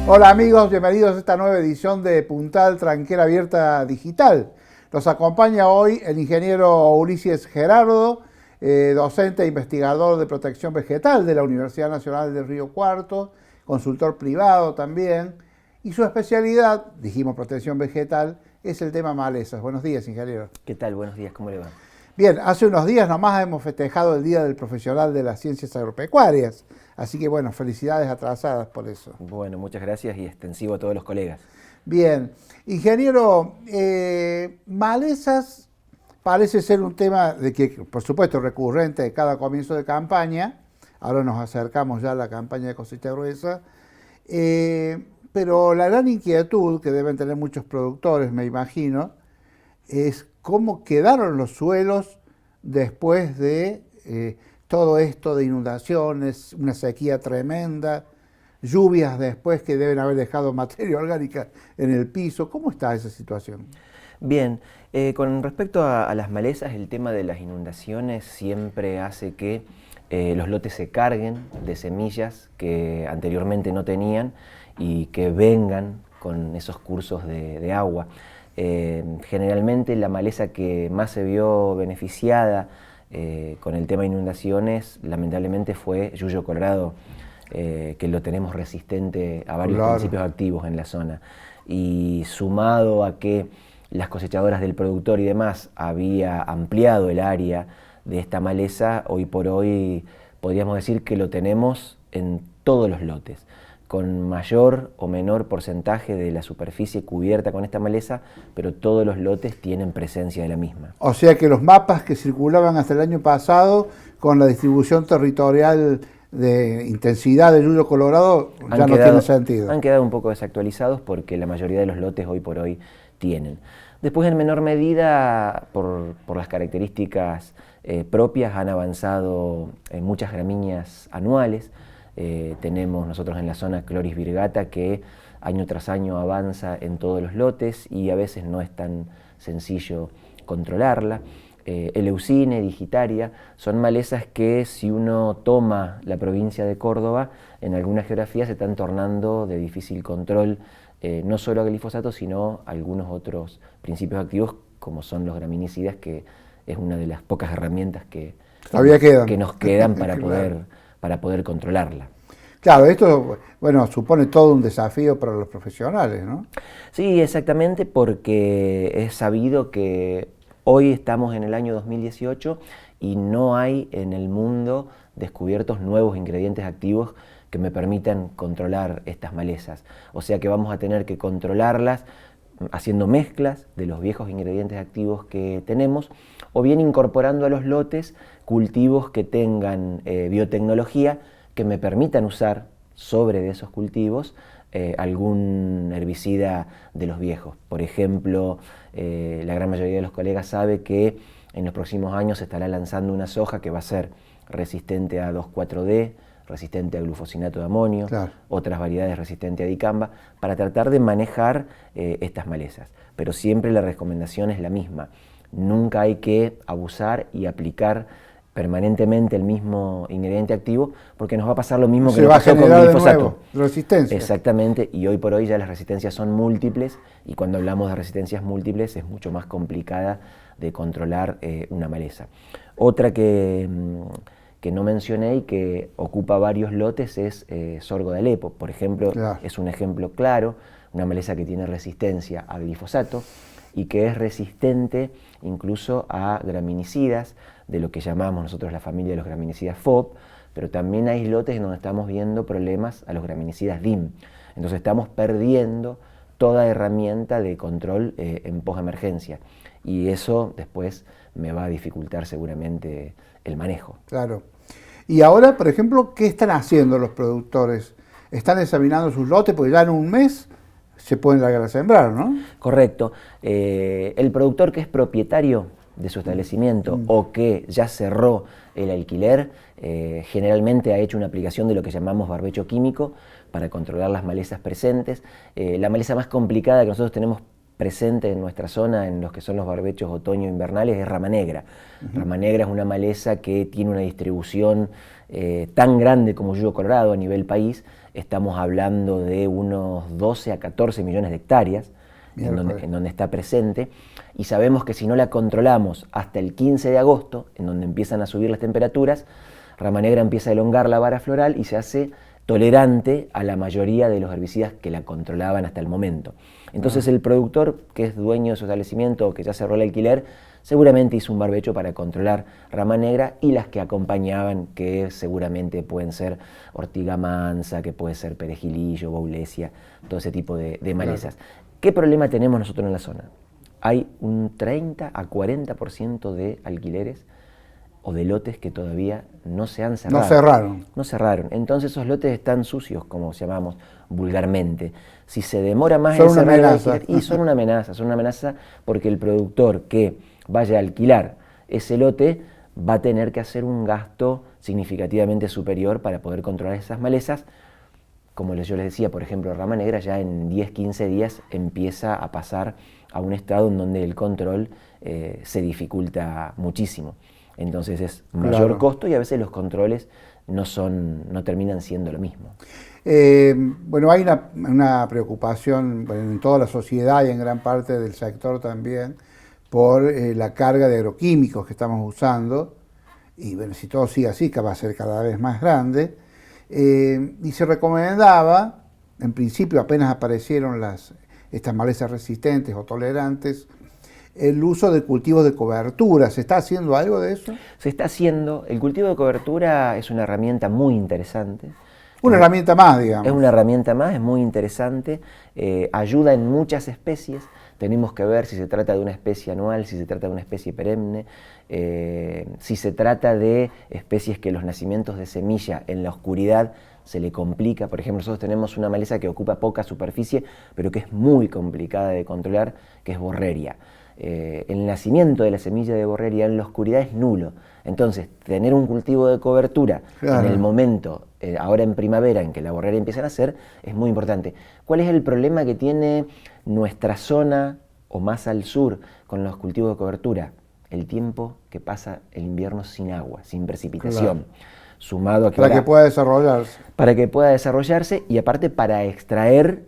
Hola amigos, bienvenidos a esta nueva edición de Puntal Tranquera Abierta Digital. Nos acompaña hoy el ingeniero Ulises Gerardo, docente e investigador de protección vegetal de la Universidad Nacional del Río Cuarto, consultor privado también, y su especialidad, dijimos protección vegetal, es el tema malezas. Buenos días, ingeniero. ¿Qué tal? Buenos días, ¿cómo le va? Bien, hace unos días nomás hemos festejado el Día del Profesional de las Ciencias Agropecuarias, así que bueno, felicidades atrasadas por eso. Bueno, muchas gracias y extensivo a todos los colegas. Bien, ingeniero, malezas parece ser un tema de que, por supuesto, recurrente de cada comienzo de campaña. Ahora nos acercamos ya a la campaña de cosecha gruesa. Pero la gran inquietud que deben tener muchos productores, me imagino, es cómo quedaron los suelos después de todo esto de inundaciones, una sequía tremenda, lluvias después que deben haber dejado materia orgánica en el piso. ¿Cómo está esa situación? Bien, con respecto a las malezas, el tema de las inundaciones siempre hace que los lotes se carguen de semillas que anteriormente no tenían y que vengan con esos cursos de agua. Generalmente la maleza que más se vio beneficiada con el tema de inundaciones, lamentablemente fue Yuyo Colorado, que lo tenemos resistente a varios principios activos en la zona. Y sumado a que las cosechadoras del productor y demás había ampliado el área de esta maleza, hoy por hoy podríamos decir que lo tenemos en todos los lotes, con mayor o menor porcentaje de la superficie cubierta con esta maleza, pero todos los lotes tienen presencia de la misma. O sea que los mapas que circulaban hasta el año pasado con la distribución territorial de intensidad de Yuyo Colorado ya no tiene sentido. Han quedado un poco desactualizados porque la mayoría de los lotes hoy por hoy tienen. Después, en menor medida, por las características propias, han avanzado muchas gramíneas anuales. Tenemos nosotros en la zona Cloris virgata, que año tras año avanza en todos los lotes y a veces no es tan sencillo controlarla. Eleucine, Digitaria, son malezas que si uno toma la provincia de Córdoba, en algunas geografías se están tornando de difícil control, no solo a glifosato, sino a algunos otros principios activos, como son los graminicidas, que es una de las pocas herramientas que nos quedan para, claro, para poder controlarla. Claro, esto, bueno, supone todo un desafío para los profesionales, ¿no? Sí, exactamente, porque es sabido que hoy estamos en el año 2018 y no hay en el mundo descubiertos nuevos ingredientes activos que me permitan controlar estas malezas. O sea que vamos a tener que controlarlas haciendo mezclas de los viejos ingredientes activos que tenemos, o bien incorporando a los lotes cultivos que tengan biotecnología que me permitan usar sobre de esos cultivos algún herbicida de los viejos. Por ejemplo, la gran mayoría de los colegas sabe que en los próximos años se estará lanzando una soja que va a ser resistente a 2,4-D, resistente a glufosinato de amonio, claro, otras variedades resistentes a dicamba, para tratar de manejar estas malezas. Pero siempre la recomendación es la misma. Nunca hay que abusar y aplicar permanentemente el mismo ingrediente activo, porque nos va a pasar lo mismo que nos pasó con el glifosato. Resistencia. Exactamente, y hoy por hoy ya las resistencias son múltiples, y cuando hablamos de resistencias múltiples es mucho más complicada de controlar una maleza. Otra que no mencioné y que ocupa varios lotes es sorgo de Alepo, por ejemplo, claro, es un ejemplo claro, una maleza que tiene resistencia a glifosato y que es resistente incluso a graminicidas, de lo que llamamos nosotros la familia de los graminicidas FOB, pero también hay lotes donde estamos viendo problemas a los graminicidas DIM. Entonces estamos perdiendo toda herramienta de control en posemergencia, y eso después me va a dificultar seguramente el manejo. Claro. Y ahora, por ejemplo, ¿qué están haciendo los productores? ¿Están examinando sus lotes? Porque ya en un mes se pueden largar a sembrar, ¿no? Correcto. El productor que es propietario de su establecimiento o que ya cerró el alquiler, generalmente ha hecho una aplicación de lo que llamamos barbecho químico para controlar las malezas presentes. La maleza más complicada que nosotros tenemos presente en nuestra zona, en los que son los barbechos otoño-invernales, es rama negra. Rama negra es una maleza que tiene una distribución tan grande como Yuyo Colorado a nivel país, estamos hablando de unos 12 a 14 millones de hectáreas en donde está presente, y sabemos que si no la controlamos hasta el 15 de agosto, en donde empiezan a subir las temperaturas, Rama Negra empieza a elongar la vara floral y se hace tolerante a la mayoría de los herbicidas que la controlaban hasta el momento. Entonces el productor, que es dueño de su establecimiento o que ya cerró el alquiler, seguramente hizo un barbecho para controlar Rama Negra y las que acompañaban, que seguramente pueden ser ortiga mansa, que puede ser perejilillo, baulesia, todo ese tipo de malezas. ¿Qué problema tenemos nosotros en la zona? Hay un 30 a 40% de alquileres o de lotes que todavía no se han cerrado. No cerraron. No cerraron. Entonces esos lotes están sucios, como llamamos vulgarmente. Si se demora más en cerrar el alquiler, y son una amenaza porque el productor que vaya a alquilar ese lote va a tener que hacer un gasto significativamente superior para poder controlar esas malezas. Como yo les decía, por ejemplo, Rama Negra ya en 10, 15 días empieza a pasar a un estado en donde el control se dificulta muchísimo. Entonces es mayor costo y a veces los controles no terminan siendo lo mismo. Bueno, hay una preocupación en toda la sociedad y en gran parte del sector también por la carga de agroquímicos que estamos usando, y bueno, si todo sigue así, que va a ser cada vez más grande. Y se recomendaba, en principio apenas aparecieron estas malezas resistentes o tolerantes, el uso de cultivos de cobertura. ¿Se está haciendo algo de eso? Se está haciendo. El cultivo de cobertura es una herramienta muy interesante. Una herramienta más, digamos. Es una herramienta más, es muy interesante, ayuda en muchas especies. Tenemos que ver si se trata de una especie anual, si se trata de una especie perenne, si se trata de especies que los nacimientos de semilla en la oscuridad se le complica. Por ejemplo, nosotros tenemos una maleza que ocupa poca superficie, pero que es muy complicada de controlar, que es Borreria. El nacimiento de la semilla de Borreria en la oscuridad es nulo. Entonces, tener un cultivo de cobertura en el momento, ahora en primavera, en que la Borreria empieza a nacer, es muy importante. ¿Cuál es el problema que tiene nuestra zona o más al sur con los cultivos de cobertura? El tiempo que pasa el invierno sin agua, sin precipitación. Sumado a que para que pueda desarrollarse. Para que pueda desarrollarse y aparte para extraer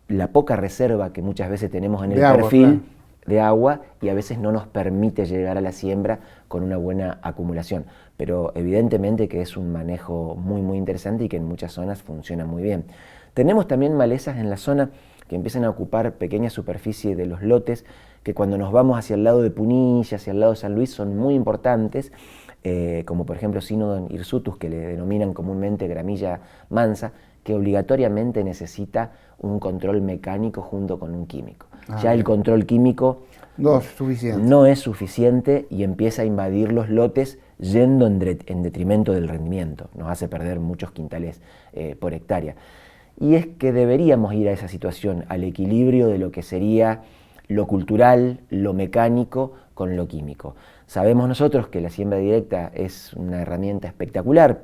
la poca reserva que muchas veces tenemos en el perfil de agua y a veces no nos permite llegar a la siembra con una buena acumulación. Pero evidentemente que es un manejo muy muy interesante y que en muchas zonas funciona muy bien. Tenemos también malezas en la zona que empiezan a ocupar pequeña superficie de los lotes, que cuando nos vamos hacia el lado de Punilla, hacia el lado de San Luis, son muy importantes, como por ejemplo Synodon hirsutus, que le denominan comúnmente gramilla mansa, que obligatoriamente necesita un control mecánico junto con un químico. Ya el control químico no es suficiente y empieza a invadir los lotes yendo en detrimento del rendimiento. Nos hace perder muchos quintales por hectárea. Y es que deberíamos ir a esa situación, al equilibrio de lo que sería lo cultural, lo mecánico con lo químico. Sabemos nosotros que la siembra directa es una herramienta espectacular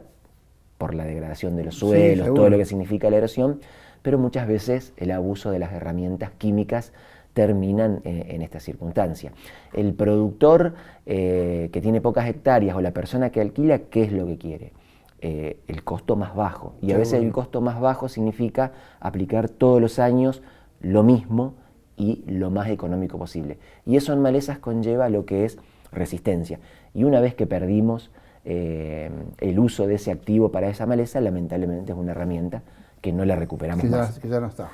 por la degradación de los suelos, todo lo que significa la erosión, pero muchas veces el abuso de las herramientas químicas terminan en esta circunstancia. El productor que tiene pocas hectáreas o la persona que alquila, ¿qué es lo que quiere? El costo más bajo. Y a veces el costo más bajo significa aplicar todos los años lo mismo y lo más económico posible. Y eso en malezas conlleva lo que es resistencia. Y una vez que perdimos el uso de ese activo para esa maleza, lamentablemente es una herramienta que no la recuperamos más. Que ya no está.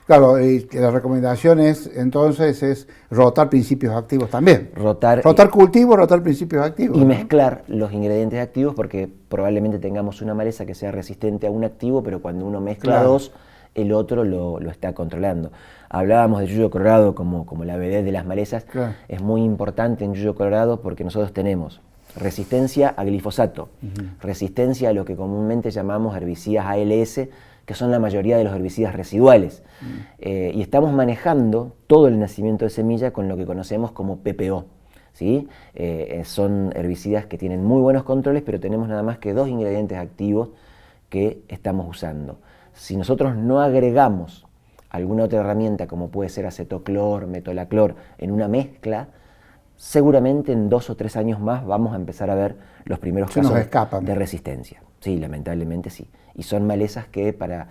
Claro, la recomendación entonces es rotar principios activos también. Rotar cultivos, rotar principios activos. Y mezclar los ingredientes activos, porque probablemente tengamos una maleza que sea resistente a un activo, pero cuando uno mezcla dos, el otro lo está controlando. Hablábamos de Yuyo Colorado como la vedette de las malezas. Es muy importante en Yuyo Colorado porque nosotros tenemos resistencia a glifosato, resistencia a lo que comúnmente llamamos herbicidas ALS, que son la mayoría de los herbicidas residuales. Y estamos manejando todo el nacimiento de semilla con lo que conocemos como PPO. ¿Sí? Son herbicidas que tienen muy buenos controles, pero tenemos nada más que 2 ingredientes activos que estamos usando. Si nosotros no agregamos alguna otra herramienta, como puede ser acetoclor, metolaclor, en una mezcla, seguramente en 2 o 3 años más vamos a empezar a ver los primeros casos de resistencia. Sí, lamentablemente sí. Y son malezas que, para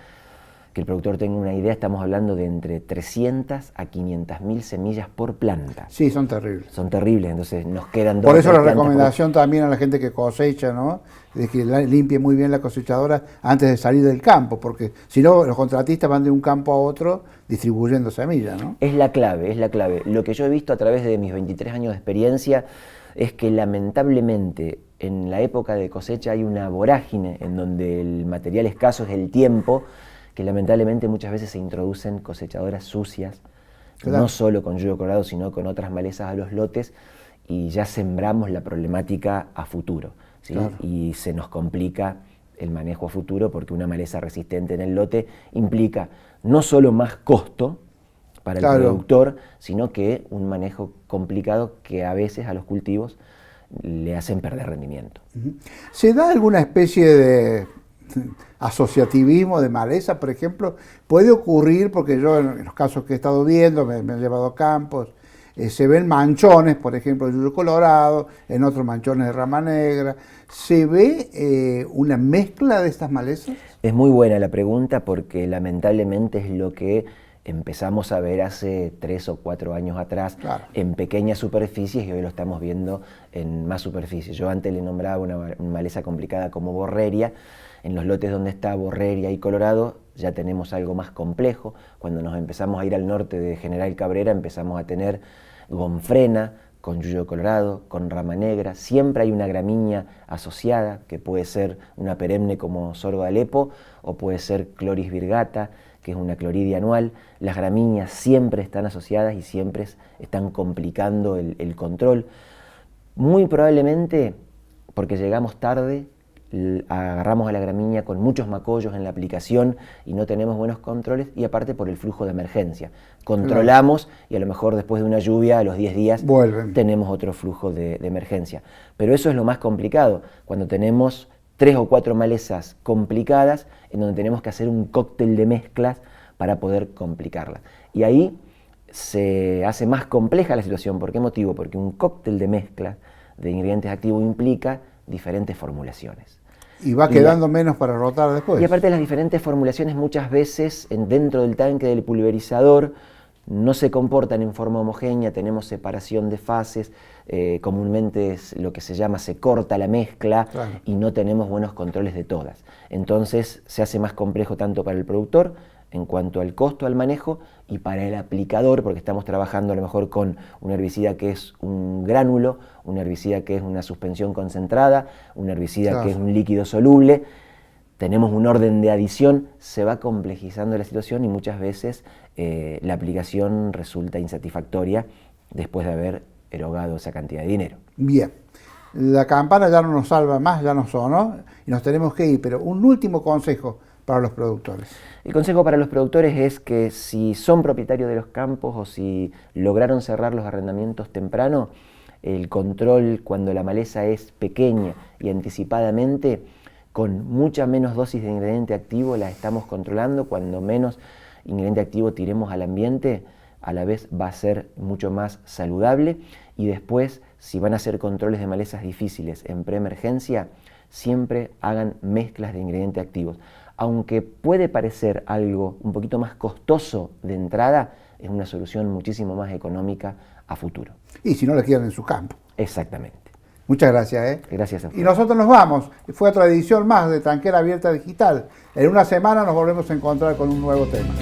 que el productor tenga una idea, estamos hablando de entre 300 a 500.000 semillas por planta. Sí, son terribles. Son terribles, entonces nos quedan dos. Por eso o tres la plantas recomendación también a la gente que cosecha, ¿no? De que limpie muy bien la cosechadora antes de salir del campo, porque si no, los contratistas van de un campo a otro distribuyendo semillas, ¿no? Es la clave, es la clave. Lo que yo he visto a través de mis 23 años de experiencia es que lamentablemente en la época de cosecha hay una vorágine en donde el material escaso es el tiempo, que lamentablemente muchas veces se introducen cosechadoras sucias, claro, no solo con yuyo colorado, sino con otras malezas a los lotes, y ya sembramos la problemática a futuro, ¿sí? Claro. Y se nos complica el manejo a futuro, porque una maleza resistente en el lote implica no solo más costo para el productor, sino que un manejo complicado que a veces a los cultivos le hacen perder rendimiento. ¿Se da alguna especie de asociativismo de maleza, por ejemplo? Puede ocurrir, porque yo en los casos que he estado viendo, me han llevado a campos, se ven manchones, por ejemplo, de yuyo colorado, en otros manchones de rama negra. ¿Se ve una mezcla de estas malezas? Es muy buena la pregunta, porque lamentablemente es lo que empezamos a ver hace 3 o 4 años atrás, claro, en pequeñas superficies, y hoy lo estamos viendo en más superficies. Yo antes le nombraba una maleza complicada como borreria. En los lotes donde está borreria y colorado ya tenemos algo más complejo. Cuando nos empezamos a ir al norte de General Cabrera empezamos a tener gonfrena con yuyo colorado, con rama negra. Siempre hay una gramínea asociada, que puede ser una perenne como sorgo de Alepo, o puede ser Chloris virgata, que es una cloridia anual. Las gramíneas siempre están asociadas y siempre están complicando el control. Muy probablemente porque llegamos tarde, agarramos a la gramínea con muchos macollos en la aplicación y no tenemos buenos controles, y aparte por el flujo de emergencia. Controlamos, claro, y a lo mejor después de una lluvia, a los 10 días, tenemos otro flujo de emergencia. Pero eso es lo más complicado, cuando tenemos 3 o 4 malezas complicadas, en donde tenemos que hacer un cóctel de mezclas para poder complicarla. Y ahí se hace más compleja la situación. ¿Por qué motivo? Porque un cóctel de mezclas de ingredientes activos implica diferentes formulaciones. Y va quedando menos para rotar después. Y aparte de las diferentes formulaciones, muchas veces dentro del tanque del pulverizador no se comportan en forma homogénea, tenemos separación de fases, comúnmente es lo que se llama, se corta la mezcla, claro, y no tenemos buenos controles de todas. Entonces se hace más complejo tanto para el productor en cuanto al costo, al manejo, y para el aplicador, porque estamos trabajando a lo mejor con un herbicida que es un gránulo, un herbicida que es una suspensión concentrada, un herbicida, claro, que es un líquido soluble. Tenemos un orden de adición, se va complejizando la situación y muchas veces la aplicación resulta insatisfactoria después de haber erogado esa cantidad de dinero. Bien, la campana ya no nos salva más, ya nos sonó y nos tenemos que ir, pero un último consejo para los productores. El consejo para los productores es que si son propietarios de los campos o si lograron cerrar los arrendamientos temprano, el control cuando la maleza es pequeña y anticipadamente, con mucha menos dosis de ingrediente activo la estamos controlando. Cuando menos ingrediente activo tiremos al ambiente, a la vez va a ser mucho más saludable. Y después, si van a hacer controles de malezas difíciles en preemergencia, siempre hagan mezclas de ingredientes activos. Aunque puede parecer algo un poquito más costoso de entrada, es una solución muchísimo más económica a futuro. Y si no la quieren en su campo. Exactamente. Muchas gracias. Gracias a usted. Y nosotros nos vamos. Fue otra edición más de Tranquera Abierta Digital. En una semana nos volvemos a encontrar con un nuevo tema.